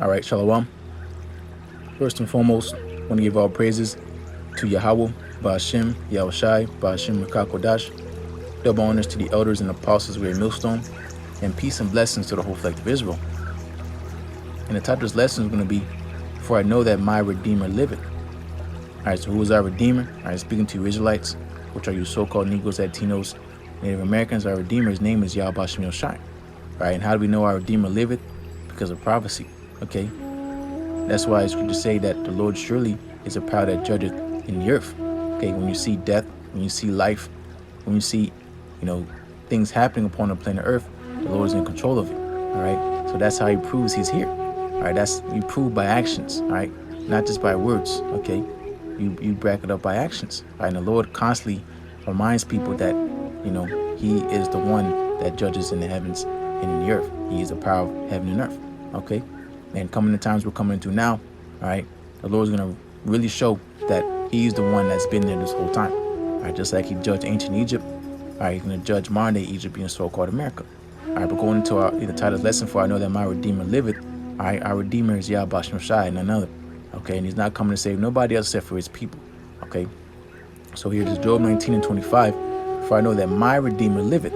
All right, Shalom. First and foremost, I want to give all praises to Yahawah, Ba'ashem, YAHAWASHI, Ba'ashem, Makakodash. Double honors to the elders and apostles of Millstone, and peace and blessings to the whole elect of Israel. And the title of this lesson is going to be, For I Know That My Redeemer Liveth. All right, so who is our Redeemer? All right, speaking to you Israelites, which are you so-called Negroes, Latinos, Native Americans, our Redeemer's name is Yahweh Shem Shai. Right, and how do we know our Redeemer liveth? Because of prophecy, okay? That's why it's good to say that the Lord surely is a power that judgeth in the earth. Okay, when you see death, when you see life, when you see, things happening upon the planet Earth, the Lord is in control of it. All right, so that's how He proves He's here. All right, that's you prove by actions. All right, not just by words. Okay, you back it up by actions. All right, and the Lord constantly reminds people that He is the one that judges in the heavens and in the earth. He is the power of heaven and earth. Okay. And coming the times we're coming into now, all right, the Lord's going to really show that He's the one that's been there this whole time. All right, just like He judged ancient Egypt, all right, He's going to judge modern day Egypt being so-called America. All right, but going into the title's lesson, for I know that my Redeemer liveth. All right, our Redeemer is Yahweh Shem Shai and none other. Okay, and He's not coming to save nobody else except for His people. Okay, so here it is, Job 19:25. For I know that my Redeemer liveth,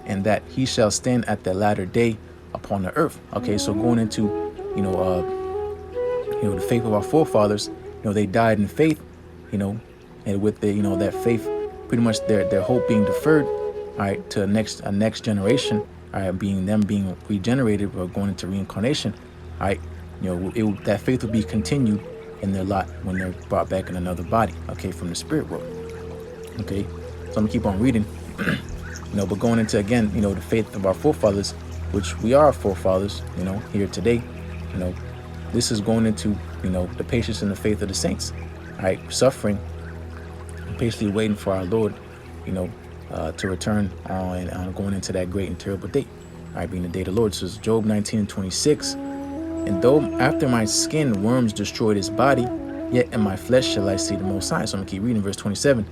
and that He shall stand at the latter day upon the earth. Okay, so going into the faith of our forefathers, they died in faith, and with the that faith, pretty much their hope being deferred, all right, to a next generation, all right, being regenerated or going into reincarnation, all right, that faith will be continued in their lot when they're brought back in another body, okay, from the spirit world. Okay, so I'm gonna keep on reading. But going into again, the faith of our forefathers, which we are forefathers, here today, this is going into, the patience and the faith of the saints, all right, suffering, patiently waiting for our Lord, to return on going into that great and terrible day, all right, being the day of the Lord. So it's Job 19:26. And though after my skin worms destroyed his body, yet in my flesh shall I see the Most High. So I'm going to keep reading verse 27.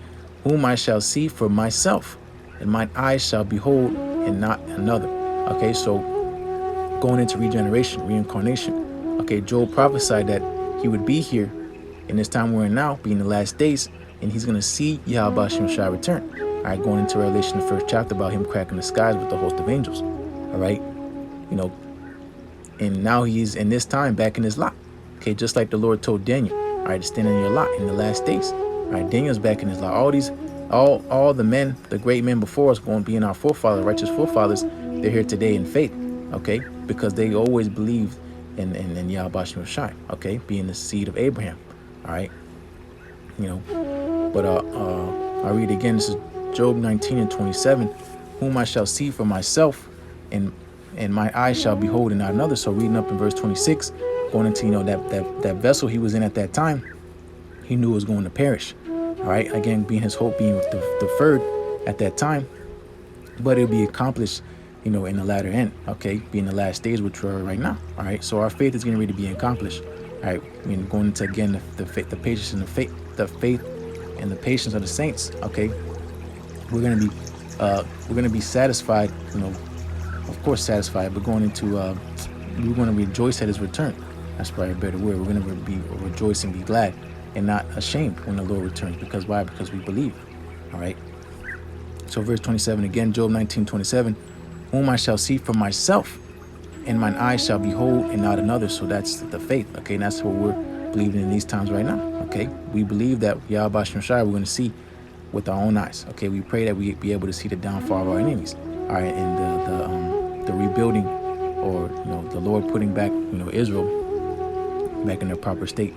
Whom I shall see for myself, and mine eyes shall behold, and not another. Okay, so going into regeneration, reincarnation. Okay, Job prophesied that he would be here in this time we're in now, being the last days, and he's going to see Yahweh Shem Shai return. All right, going into Revelation, the first chapter, about him cracking the skies with the host of angels. All right, and now he's in this time back in his lot. Okay, just like the Lord told Daniel, all right, to stand in your lot in the last days. All right, Daniel's back in his lot. All the men, the great men before us, going to be in our forefathers, righteous forefathers, they're here today in faith, okay, because they always believed in Yahweh Shem Shai, okay, being the seed of Abraham. All right, but I read again. This is Job 19:27. Whom I shall see for myself, and my eyes shall behold, and not another. So reading up in verse 26, going into that vessel he was in at that time, he knew it was going to perish. All right, again, being his hope being deferred at that time, but it'll be accomplished, in the latter end. Okay, being the last days, which we're right now. All right, so our faith is getting ready to be accomplished. All right, going into again the faith, the patience, and the faith and the patience of the saints. Okay, we're gonna be satisfied. Of course, satisfied, but going into we're going to rejoice at His return. That's probably a better word. We're going to be rejoice and be glad, and not ashamed when the Lord returns. Because why? Because we believe. All right. So verse 27 again, Job 19:27. Whom I shall see for myself, and mine eyes shall behold, and not another. So that's the faith. Okay, and that's what we're believing in these times right now. Okay, we believe that Yahweh Shem Shai we're going to see with our own eyes. Okay, we pray that we be able to see the downfall of our enemies. All right, and the rebuilding, or the Lord putting back Israel back in their proper state,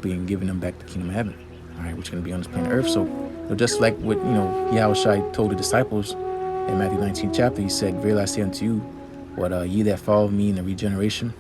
being given them back the kingdom of heaven. All right, which is going to be on this planet Earth. So just like what Yahawashi told the disciples in Matthew 19 chapter, He said, "Verily I say unto you, what ye that follow me in the regeneration,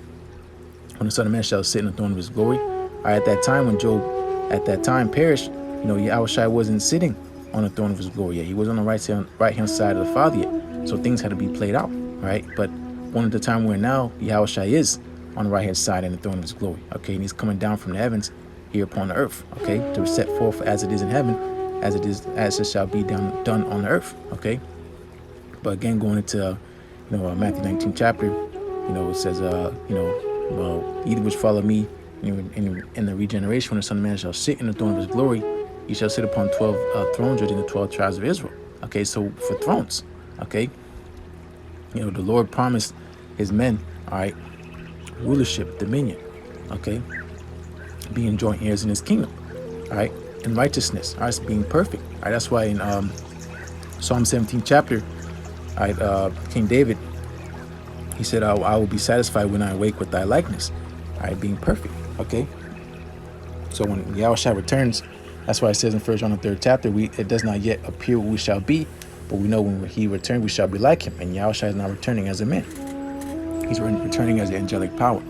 when the Son of Man shall sit in the throne of His glory." All right, at that time when Job at that time perished, Yahawashi wasn't sitting on the throne of His glory yet. He was on the right hand side of the Father yet. So things had to be played out, right? But one of the time we're now, Yahawashi is on the right hand side in the throne of His glory. Okay, and He's coming down from the heavens here upon the earth. Okay, to set forth as it is in heaven, as it shall be done on the earth. Okay, but again, going into Matthew 19 chapter, it says well, either which follow me in the regeneration, when the Son of Man shall sit in the throne of his glory, he shall sit upon 12 thrones judging the 12 tribes of Israel. Okay, so for thrones, okay, the Lord promised his men, all right, rulership, dominion, okay, being joint heirs in his kingdom, all right, and righteousness, all right, being perfect. All right, that's why in Psalm 17 chapter, all right, King David, he said, I will be satisfied when I awake with thy likeness, all right, being perfect, okay. So when Yahushua returns, that's why it says in 1 John the 3rd chapter, it does not yet appear what we shall be, but we know when he returns, we shall be like him. And Yahushua is not returning as a man. He's returning as the angelic power.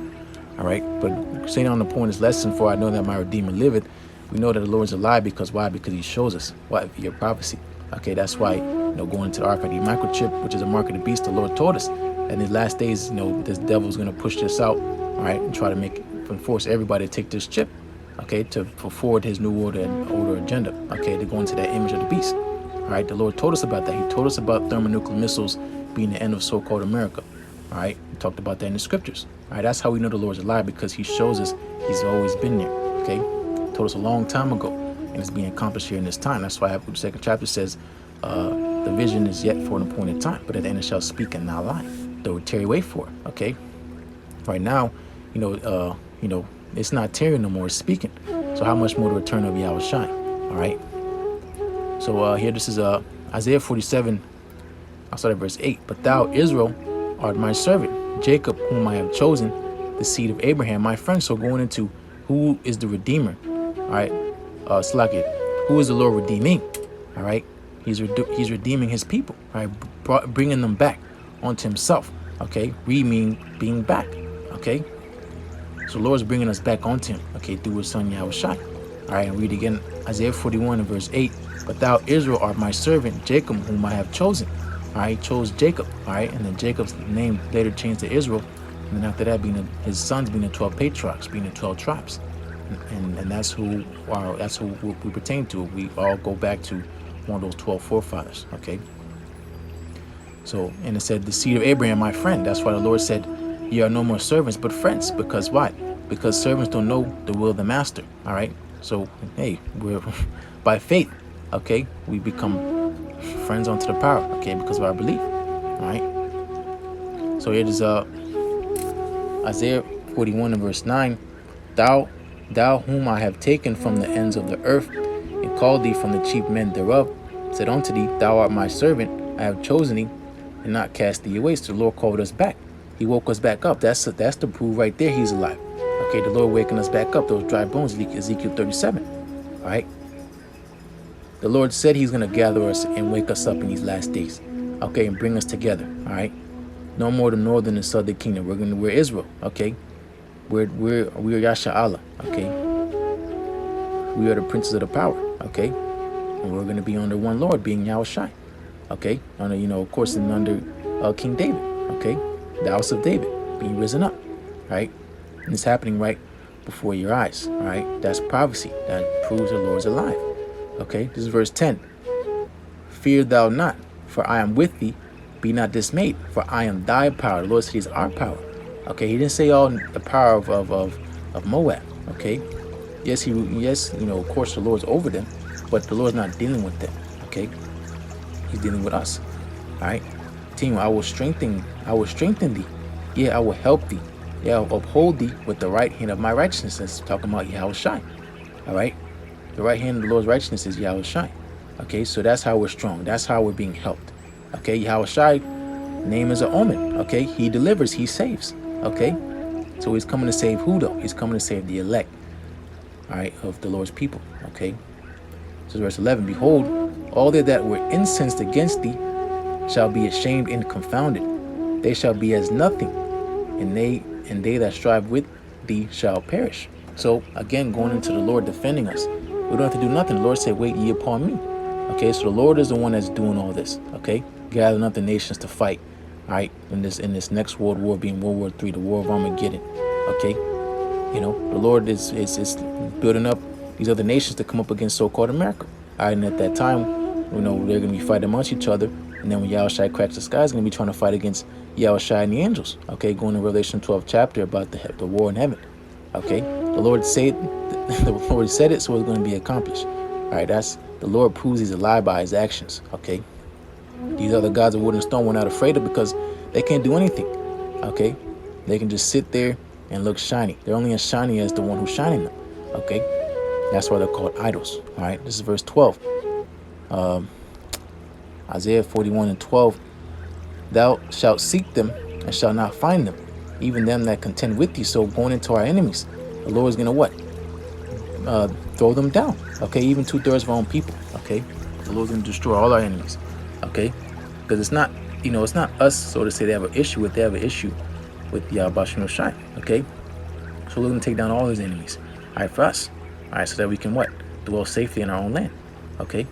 All right. But saying on the point is lesson, for I know that my Redeemer liveth. We know that the Lord's alive because why? Because he shows us what via prophecy. Okay. That's why, going into the ark of the microchip, which is a mark of the beast, the Lord told us. And in the last days, this devil's going to push this out. All right. And try to force everybody to take this chip. Okay, to forward his new order agenda. Okay, to go into that image of the beast. All right, the Lord told us about that. He told us about thermonuclear missiles being the end of so-called America. All right, we talked about that in the scriptures. All right, that's how we know the Lord's alive, because he shows us he's always been there. Okay, he told us a long time ago, and it's being accomplished here in this time. That's why the second chapter says the vision is yet for an appointed time, but at the end it shall speak and not lie. Though tarry wait for it. Okay, right now, it's not tarrying no more, it's speaking. So how much more the return of YAHAWASHI? All right. So here, this is Isaiah 47. I'll start at verse 8. But thou, Israel, art my servant, Jacob, whom I have chosen, the seed of Abraham, my friend. So going into who is the Redeemer, all right, Slacket, who is the Lord redeeming? All right, he's redeeming his people, all right, bringing them back onto himself. Okay, mean being back. Okay. So the Lord's bringing us back onto him, okay, through his son Yahushua. All right, and read again Isaiah 41 and verse 8. But thou, Israel, art my servant, Jacob, whom I have chosen. All right, chose Jacob. All right, and then Jacob's name later changed to Israel. And then after that, his sons being the 12 patriarchs, being the 12 tribes. And that's who we pertain to. We all go back to one of those 12 forefathers, okay? So, and it said, the seed of Abraham, my friend. That's why the Lord said, ye are no more servants, but friends. Because why? Because servants don't know the will of the master. All right. So, hey, we're by faith, okay, we become friends unto the power, okay, because of our belief. All right. So here is Isaiah 41 and verse 9. Thou whom I have taken from the ends of the earth, and called thee from the chief men thereof, said unto thee, thou art my servant, I have chosen thee, and not cast thee away. So the Lord called us back. He woke us back up. That's the proof right there. He's alive. Okay, the Lord waking us back up. Those dry bones, Ezekiel 37. All right. The Lord said he's going to gather us and wake us up in these last days. Okay, and bring us together. All right. No more the northern and southern kingdom. We're Israel. Okay. We are Yasha Allah. Okay. We are the princes of the power. Okay. And we're going to be under one Lord, being Yahushua. Okay. Under, of course, and under King David. Okay. The house of David being risen up, right? And it's happening right before your eyes, all right? That's prophecy. That proves the Lord's alive, okay? This is verse 10. Fear thou not, for I am with thee. Be not dismayed, for I am thy power. The Lord said he's our power, okay? He didn't say all the power of Moab, okay? Yes, of course the Lord's over them, but the Lord's not dealing with them, okay? He's dealing with us, all right? I will strengthen thee. Yeah, I will help thee. Yeah, I will uphold thee with the right hand of my righteousness. That's talking about Yahushua. All right. The right hand of the Lord's righteousness is Yahushua. Okay, so that's how we're strong. That's how we're being helped. Okay, Yahushua, name is an omen. Okay, he delivers, he saves. Okay, so he's coming to save who though? He's coming to save the elect. All right, of the Lord's people. Okay, so verse 11. Behold, all they that were incensed against thee shall be ashamed and confounded. They shall be as nothing, and they that strive with thee shall perish. So again, going into the Lord defending us, we don't have to do nothing. The Lord said, wait ye upon me. Okay, so the Lord is the one that's doing all this. Okay, gathering up the nations to fight. All right, in this next world war, being World War III, the war of Armageddon. Okay, the Lord is building up these other nations to come up against so-called America. All right, and at that time, they're going to be fighting amongst each other. And then when Yahawashi cracks the sky, he's going to be trying to fight against Yahawashi and the angels. Okay, going to Revelation 12 chapter about the war in heaven. Okay, the Lord said it, so it's going to be accomplished. All right, that's the Lord proves he's alive by his actions. Okay, these other gods of wood and stone we're not afraid of because they can't do anything. Okay, they can just sit there and look shiny. They're only as shiny as the one who's shining them. Okay, that's why they're called idols. All right, this is verse 12. Isaiah 41:12. Thou shalt seek them and shalt not find them, even them that contend with thee. So going into our enemies, the Lord is going to what? Throw them down. Okay, even 2/3 of our own people. Okay, the Lord's going to destroy all our enemies. Okay, because it's not, it's not us, so to say, they have an issue with. They have an issue with Yahawashi. Okay, so we're going to take down all his enemies. All right, for us. All right, so that we can what? Dwell safely in our own land. Okay,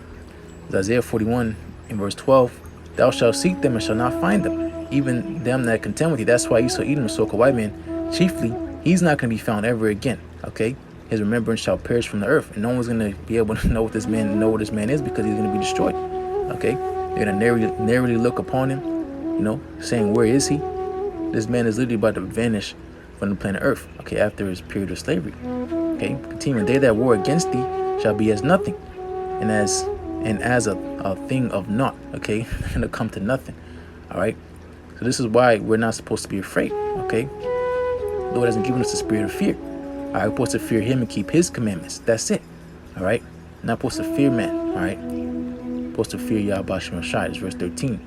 it's Isaiah 41 in verse 12. Thou shalt seek them and shalt not find them, even them that contend with thee. That's why Esau Edom, the so-called white man, chiefly, he's not going to be found ever again. Okay, his remembrance shall perish from the earth, and no one's going to be able to know what this man is because he's going to be destroyed. Okay, they're going to narrowly look upon him, saying, where is he? This man is literally about to vanish from the planet Earth. Okay, after his period of slavery. Okay, continuing, they that war against thee shall be as nothing, and as a thing of naught. Okay, they're gonna come to nothing. All right, so this is why we're not supposed to be afraid. Okay, the Lord hasn't given us the spirit of fear. All right, we're supposed to fear him and keep his commandments. That's it. All right, not supposed to fear man. All right, supposed to fear Yahawashi. It's verse 13.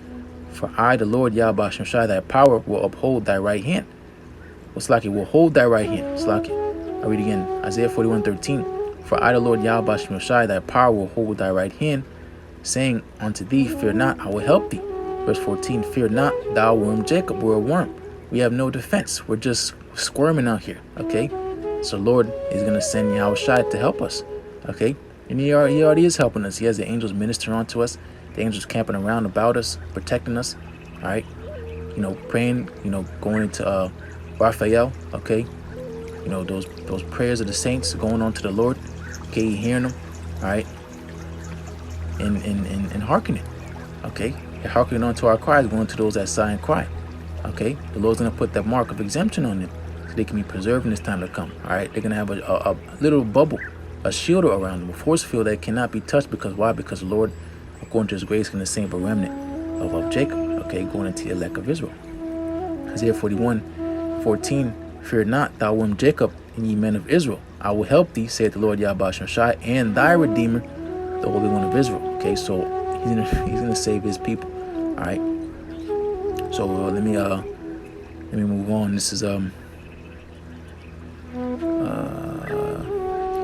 For I, the Lord Yahawashi, thy power will uphold thy right hand. What's like it will hold thy right hand. It's like it. I read again, Isaiah 41:13. For I, the Lord Yahawashi, thy power will hold thy right hand, saying unto thee, fear not, I will help thee. Verse 14, fear not, thou worm Jacob. We're a worm. We have no defense. We're just squirming out here. Okay, so Lord is going to send Yahawashi to help us. Okay, and he already is helping us. He has the angels minister unto us, the angels camping around about us, protecting us. All right, praying, going into Raphael. Okay, those prayers of the saints going on to the Lord. Okay, you hearing them, all right, and hearkening. Okay, you're hearkening on to our cries, going to those that sigh and cry. Okay, the Lord's gonna put that mark of exemption on them so they can be preserved in this time to come. All right, they're gonna have a little bubble, a shield around them, a force field that cannot be touched. Because why? Because the Lord, according to his grace, is gonna save a remnant of Jacob. Okay, going into the elect of Israel. Isaiah 41:14. Fear not, thou worm Jacob, and ye men of Israel. I will help thee, saith the Lord Yahawashi, and thy Redeemer, the Holy One of Israel. Okay, so he's gonna save his people. All right. So let me move on. This is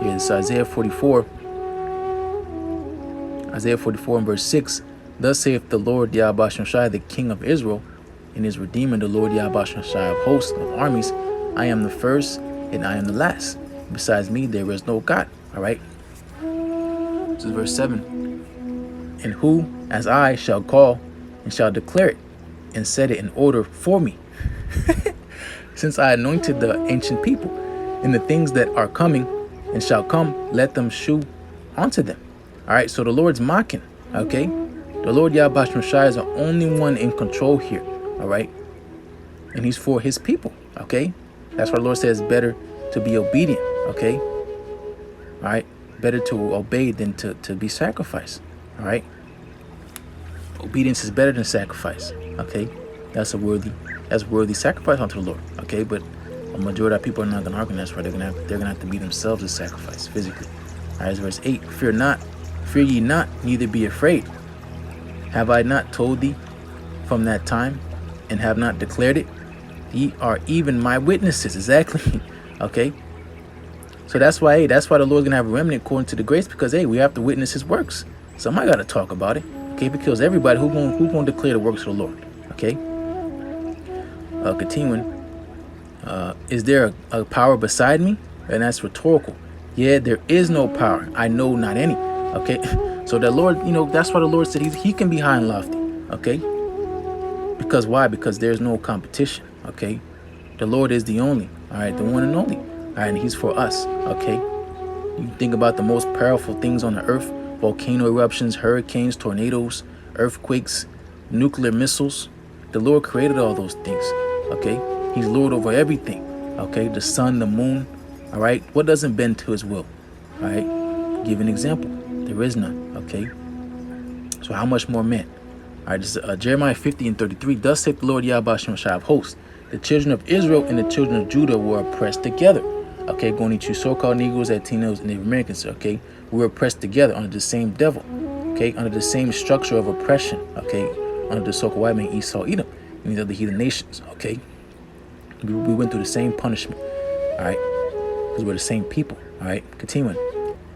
it's Isaiah 44. Isaiah 44 and verse 6. Thus saith the Lord Yahawashi, the King of Israel, and his Redeemer, the Lord Yahawashi of hosts, of armies. I am the first and I am the last. Besides me, there is no God. All right. This is verse 7. And who, as I, shall call and shall declare it and set it in order for me, since I anointed the ancient people, and the things that are coming and shall come, let them shew unto them. All right. So the Lord's mocking. Okay. The Lord Yahawashi is the only one in control here. All right. And he's for his people. Okay. That's why the Lord says better to be obedient. Okay. All right. Better to obey than to be sacrificed. All right. Obedience is better than sacrifice. Okay. That's worthy sacrifice unto the Lord. Okay. But a majority of people are not going to hearken. That's why they're gonna have to be themselves as sacrifice physically. All right. Verse 8. Fear not, fear ye not, neither be afraid. Have I not told thee from that time, and have not declared it? Ye are even my witnesses. Exactly. Okay. So that's why the Lord's gonna have a remnant according to the grace, because we have to witness his works. Somebody gotta talk about it. Okay, because everybody who gonna declare the works of the Lord. Okay. Continuing. Is there a power beside me? And that's rhetorical. Yeah, there is no power. I know not any. Okay. So the Lord, that's why the Lord said he can be high and lofty. Okay. Because why? Because there's no competition. Okay. The Lord is the only. All right. The one and only. All right. And he's for us. Okay. You think about the most powerful things on the earth: volcano eruptions, hurricanes, tornadoes, earthquakes, nuclear missiles. The Lord created all those things. Okay, He's Lord over everything. Okay, the sun, the moon. All right, what doesn't bend to His will? All right, give an example. There is none. Okay, so how much more men? All right, this is Jeremiah 50:33. Thus saith the Lord YAHAWASHI of hosts, the children of Israel and the children of Judah were oppressed together. Okay, going to you so-called Negroes, Latinos, and Native Americans. Okay, we were oppressed together under the same devil. Okay, under the same structure of oppression. Okay, under the so-called white man Esau, Edom, and these other heathen nations. Okay, we went through the same punishment. All right, because we're the same people. All right, continuing.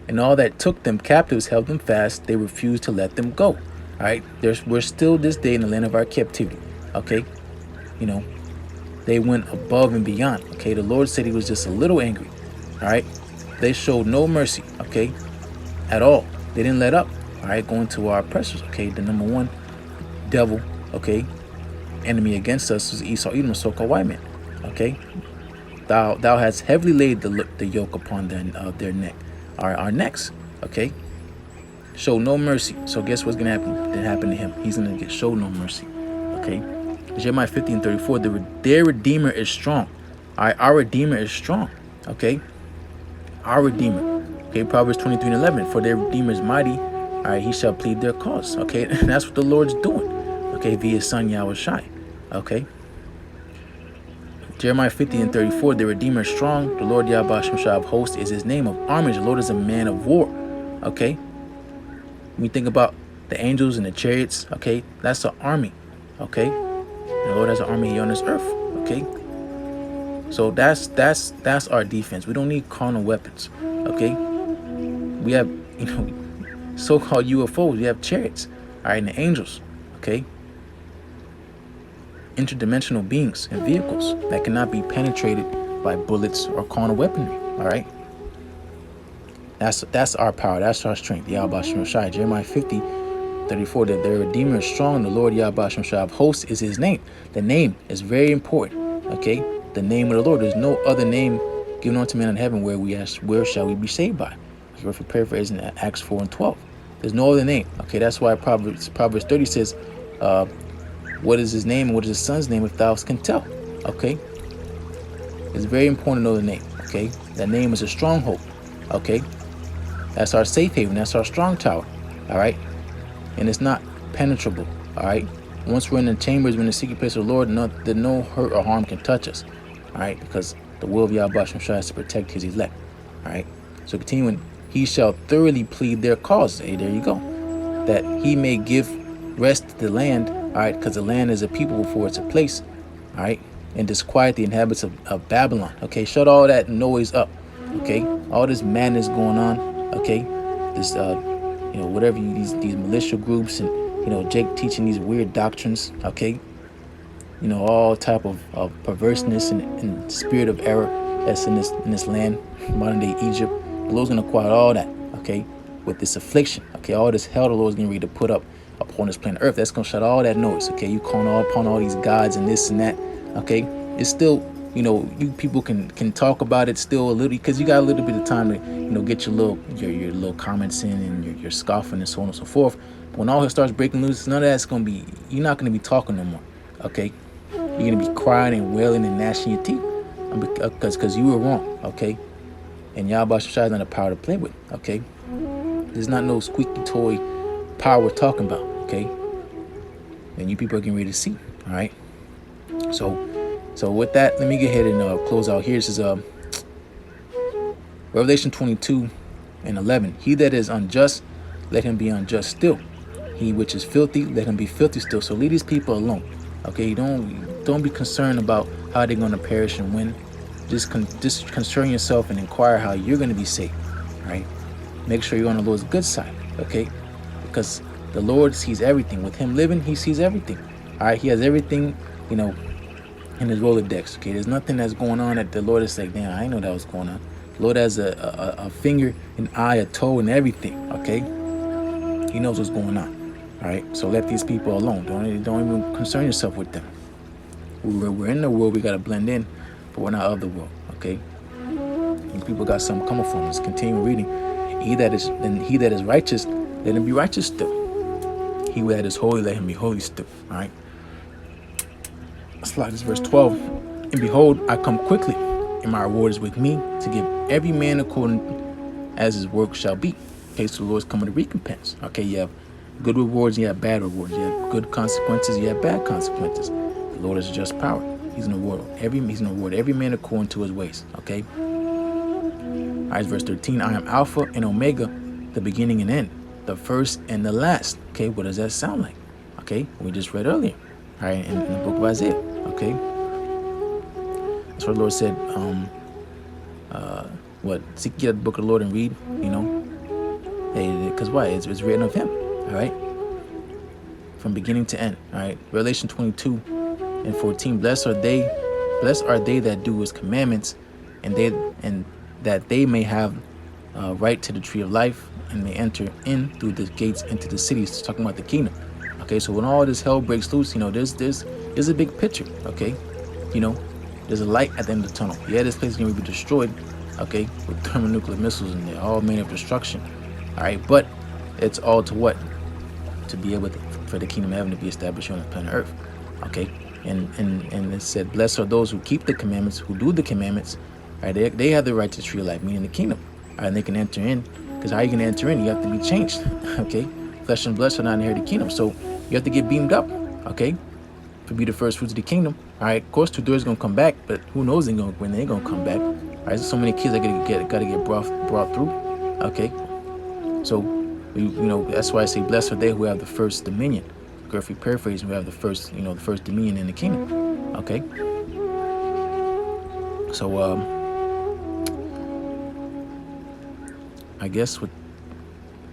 And all that took them captives held them fast. They refused to let them go. All right, we're still this day in the land of our captivity. Okay, you know, they went above and beyond. Okay, the Lord said He was just a little angry. All right, they showed no mercy. Okay, at all. They didn't let up. All right, going to our oppressors. Okay, the number one devil. Okay, enemy against us is Esau, Edom, so-called white man. Okay, thou hast heavily laid the yoke upon their neck, our necks. Okay, show no mercy. So guess what's gonna happen? That happened to him. He's gonna get show no mercy. Okay, Jeremiah 50:34. Their Redeemer is strong. All right, our Redeemer is strong. Okay, our Redeemer. Okay, Proverbs 23:11. For their Redeemer is mighty. All right, He shall plead their cause. Okay, and that's what the Lord's doing. Okay, via His Son YAHAWASHI. Okay. Jeremiah 50:34. The Redeemer is strong. The Lord YAHAWASHI of hosts is His name of armies. The Lord is a man of war. Okay. When you think about the angels and the chariots, okay, that's an army. Okay. And the Lord has an army here on this earth. Okay. So that's our defense. We don't need carnal weapons. Okay. We have, so-called UFOs. We have chariots. All right, and the angels. Okay. Interdimensional beings and vehicles that cannot be penetrated by bullets or carnal weaponry. All right, that's our power, that's our strength. YAHAWASHI. Jeremiah 50:34. That their Redeemer is strong. The Lord YAHAWASHI of hosts is His name. The name is very important. Okay, the name of the Lord. There's no other name given unto men in heaven where we ask, where shall we be saved by? If you're paraphrasing Acts 4:12. There's no other name. Okay, that's why Proverbs 30 says, what is His name and what is His Son's name if thou can tell? Okay, it's very important to know the name. Okay, that name is a stronghold. Okay, that's our safe haven, that's our strong tower. All right, and it's not penetrable. All right, once we're in the chambers, we're in the secret place of the Lord, no hurt or harm can touch us. All right, because the will of YAHAWASHI is to protect His elect. All right, so continuing, He shall thoroughly plead their cause. Hey, there you go. That He may give rest to the land. All right, because the land is a people before it's a place. All right, and disquiet the inhabitants of Babylon. Okay, shut all that noise up. Okay, all this madness going on. Okay, this whatever these militia groups and Jake teaching these weird doctrines. Okay, all type of perverseness and spirit of error that's in this land, modern day Egypt. The Lord's gonna quiet all that. Okay, with this affliction. Okay, all this hell the Lord's getting ready to put up upon this planet Earth. That's gonna shut all that noise. Okay, you calling upon all these gods and this and that. Okay, it's still, you people can talk about it still a little, because you got a little bit of time to get your little comments in and your scoffing and so on and so forth. But when all it starts breaking loose, none of that's gonna be. You're not gonna be talking no more. Okay, you're gonna be crying and wailing and gnashing your teeth because you were wrong. Okay, and YAHAWASHI is not a power to play with. Okay, there's not no squeaky toy power we're talking about. Okay, and you people are getting ready to see. All right, so with that, let me go ahead and close out here. This is Revelation 22:11. He that is unjust, let him be unjust still. He which is filthy, let him be filthy still. So leave these people alone. Okay, don't be concerned about how they're going to perish and when. Just concern yourself and inquire how you're going to be saved. All right, make sure you're on the Lord's good side. Okay, because the Lord sees everything. With Him living, He sees everything. All right, He has everything, in His Rolodex. Okay, there's nothing that's going on that the Lord is like, damn, I didn't know that was going on. The Lord has a finger, an eye, a toe, and everything. Okay, He knows what's going on. All right, so let these people alone. Don't even concern yourself with them. We're in the world. We gotta blend in, but we're not of the world. Okay, and people got something coming from us. Continue reading. He that is righteous, let him be righteous still. He that is holy, let him be holy still. All right. Slide this verse 12. And behold, I come quickly, and my reward is with me to give every man according as his work shall be. Okay, so the Lord's coming to recompense. Okay, you have good rewards, you have bad rewards. You have good consequences, you have bad consequences. The Lord is a just power. He's gonna reward every man according to his ways. Okay. All right, verse 13. I am Alpha and Omega, the beginning and end, the first and the last. Okay, what does that sound like? Okay, we just read earlier. All right, in the book of Isaiah. Okay, that's what the Lord said. Seek ye the book of the Lord and read. You know, because why? It's written of Him. All right, from beginning to end. All right, Revelation 22 and 14. Blessed are they that do His commandments, and that they may have right to the tree of life, and may enter in through the gates into the cities. It's talking about the kingdom. Okay, so when all this hell breaks loose, you know, there's a big picture. Okay, you know, there's a light at the end of the tunnel. Yeah, this place is going to be destroyed. Okay, with thermonuclear missiles and they're all made of destruction. All right, but it's all to what? To be able for the kingdom of heaven to be established on the planet Earth. Okay, and it said, blessed are those who keep the commandments, who do the commandments. All right, they have the right to tree of life, meaning the kingdom. All right, and they can enter in. Because how are you going to enter in? You have to be changed. Okay, flesh and blood shall not inherit the kingdom. So you have to get beamed up. Okay, to be the first fruits of the kingdom. All right, of course, 2 thirds gonna come back, but who knows when they're gonna come back? All right, so many kids that gotta get brought through. Okay, so that's why I say blessed are they who have the first dominion. If we paraphrase, we have the first dominion in the kingdom. Okay, so I guess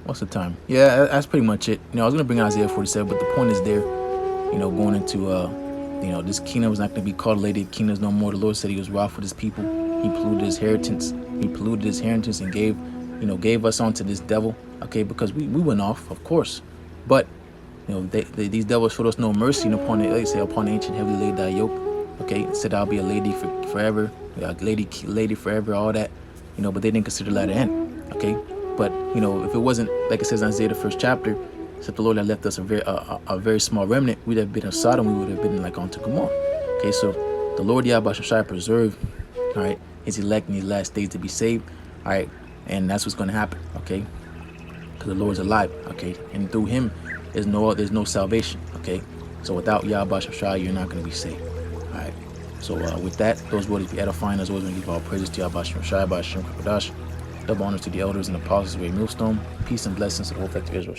what's the time? Yeah, that's pretty much it. I was gonna bring Isaiah 47, but the point is there. Going into this kingdom is not going to be called Lady of Kingdoms no more. The Lord said He was wroth with His people. He polluted His inheritance. And gave us onto this devil. Okay, because we went off, of course, but these devils showed us no mercy upon it. They say upon the ancient heavily laid thy yoke. Okay, it said I'll be a lady forever, lady forever, all that. But they didn't consider that an end. Okay, but if it wasn't like it says in Isaiah the 1st chapter. Except the Lord had left us a very small remnant, we'd have been in Sodom, we would have been like onto Gomorrah. Okay, so the Lord YAHAWASHI preserved, all right, His elect in these last days to be saved, all right, and that's what's going to happen, okay, because the Lord's alive, okay, and through Him there's no salvation, okay, so without YAHAWASHI you're not going to be saved, all right. So with that, those words be edifying. As always, we give all praises to YAHAWASHI by Hashem Kadosh. Double honors to the elders and apostles of MILLSTONE. Peace and blessings to the whole effect of Israel.